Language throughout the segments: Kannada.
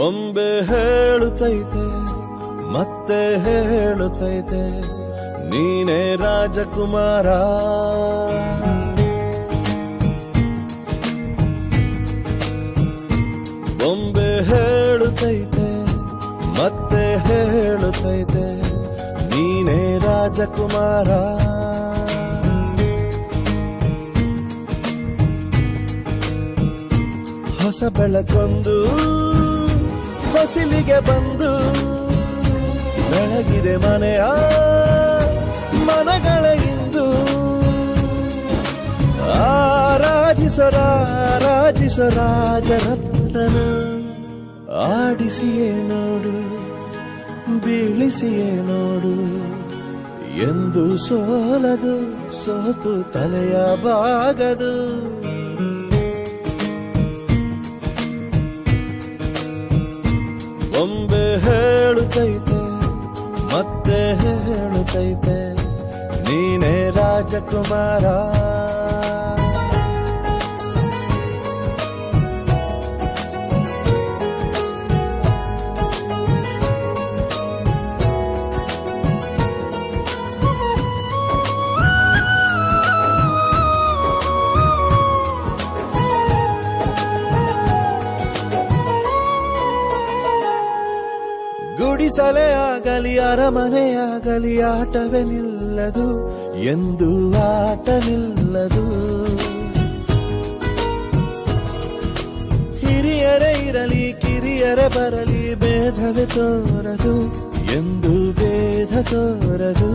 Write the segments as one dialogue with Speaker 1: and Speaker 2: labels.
Speaker 1: ಬೊಂಬೆ ಹೇಳುತ್ತೈತೆ ಮತ್ತೆ ಹೇಳುತ್ತೈತೆ ನೀನೇ ರಾಜಕುಮಾರ. ಬೊಂಬೆ ಹೇಳುತ್ತೈತೆ ಮತ್ತೆ ಹೇಳುತ್ತೈತೆ ನೀನೇ ರಾಜಕುಮಾರ. ಹೊಸ ಬೆಳಕೊಂದು ಹೊಸಿಲಿಗೆ ಬಂದು ಬೆಳಗಿದೆ ಮನೆಯ ಮನಗಳ ಇಂದು. ಆರಾಜಿಸ ರಾಜರತ್ನನ ಆಡಿಸಿಯೇ ನೋಡು ಬೀಳಿಸಿಯೇ ನೋಡು ಎಂದು ಸೋಲದು ಸೋತು ತಲೆಯ ಬಾಗದು. ಬೊಂಬೆ ಹೇಳುತ್ತೈತೆ ಮತ್ತೆ ಹೇಳುತ್ತೈತೆ ನೀನೇ ರಾಜಕುಮಾರ. ಗುಡಿಸಲೇ ಆಗಲಿ ಅರಮನೆಯಾಗಲಿ ಆಟವೇ ನಿಲ್ಲದು ಎಂದು ಆಟ ನಿಲ್ಲದು. ಹಿರಿಯರೇ ಇರಲಿ ಕಿರಿಯರೇ ಬರಲಿ ಭೇದವೇ ತೋರದು ಎಂದು ಭೇದ ತೋರದು.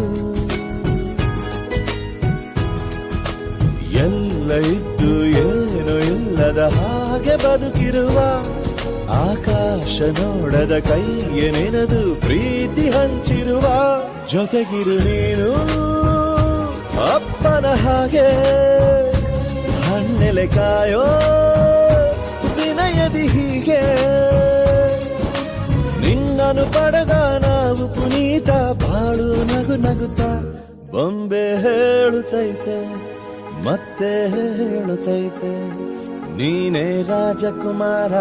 Speaker 1: ಎಲ್ಲ ಇದ್ದು ಏನು ಇಲ್ಲದ ಹಾಗೆ ಬದುಕಿರುವ ಆಕಾಶ ನೋಡದ ಕೈಯೇ ನೆನೆದು ಪ್ರೀತಿ ಹಂಚಿರುವ. ಜೊತೆಗಿರು ನೀನು ಅಪ್ಪನ ಹಾಗೆ ಹಣ್ಣೆಲೆ ಕಾಯೋ ವಿನಯದಿ ಹೀಗೆ. ನಿನ್ನನು ಪಡೆದ ನಾವು ಪುನೀತ ಬಾಳು ನಗು ನಗುತ್ತ. ಬೊಂಬೆ ಹೇಳುತ್ತೈತೆ ಮತ್ತೆ ಹೇಳುತ್ತೈತೆ ನೀನೇ ರಾಜಕುಮಾರ.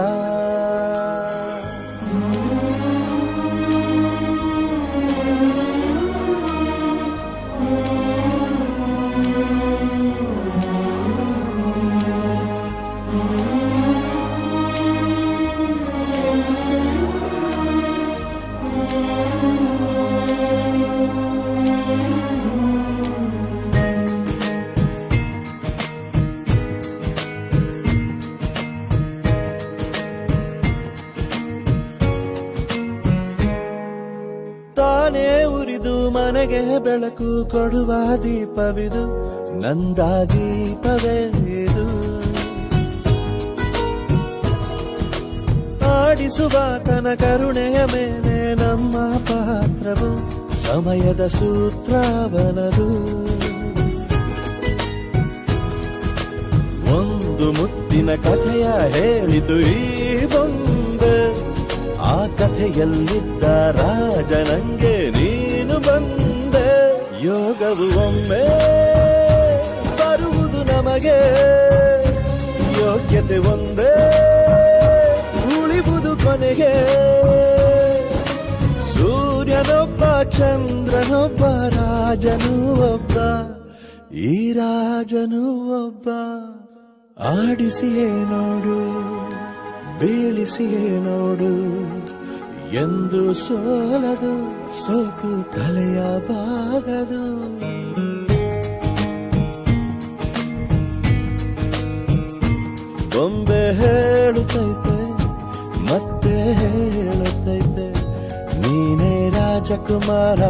Speaker 1: ತಾನೇ ಉರಿದು ಮನೆಗೆ ಬೆಳಕು ಕೊಡುವ ದೀಪವಿದು ನಂದ ದೀಪವೇ ಇದು. ಆಡಿಸುವ ತನ ಕರುಣೆಯ ಮೇಲೆ ನಮ್ಮ ಪಾತ್ರವು ಸಮಯದ ಸೂತ್ರವನದು. ಒಂದು ಮುತ್ತಿನ ಕಥೆಯ ಹೇಳಿತು ಈ ಬೊಂಬೆ. ಆ ಕಥೆಯಲ್ಲಿದ್ದ ರಾಜ ನಂಗೆ ನೀನು ಬಂದೆ. ಯೋಗವು ಒಮ್ಮೆ ಬರುವುದು ನಮಗೆ ಯೋಗ್ಯತೆ ಒಂದೇ ಉಳಿವುದು ಕೊನೆಗೆ. ಸೂರ್ಯನೊಬ್ಬ ಚಂದ್ರನೊಬ್ಬ ರಾಜನೂ ಒಬ್ಬ ಈ ರಾಜನೂ ಒಬ್ಬ. ಆಡಿಸಿಯೇ ನೋಡು ಬೀಳಿಸಿಯೇ ನೋಡು ಎಂದು ಸೋಲದು ಸೋತು ತಲೆಯ ಬಾಗದು. ಬೊಂಬೆ ಹೇಳುತ್ತೈತೆ ಮತ್ತೆ ಹೇಳುತ್ತೈತೆ ನೀನೇ ರಾಜಕುಮಾರ.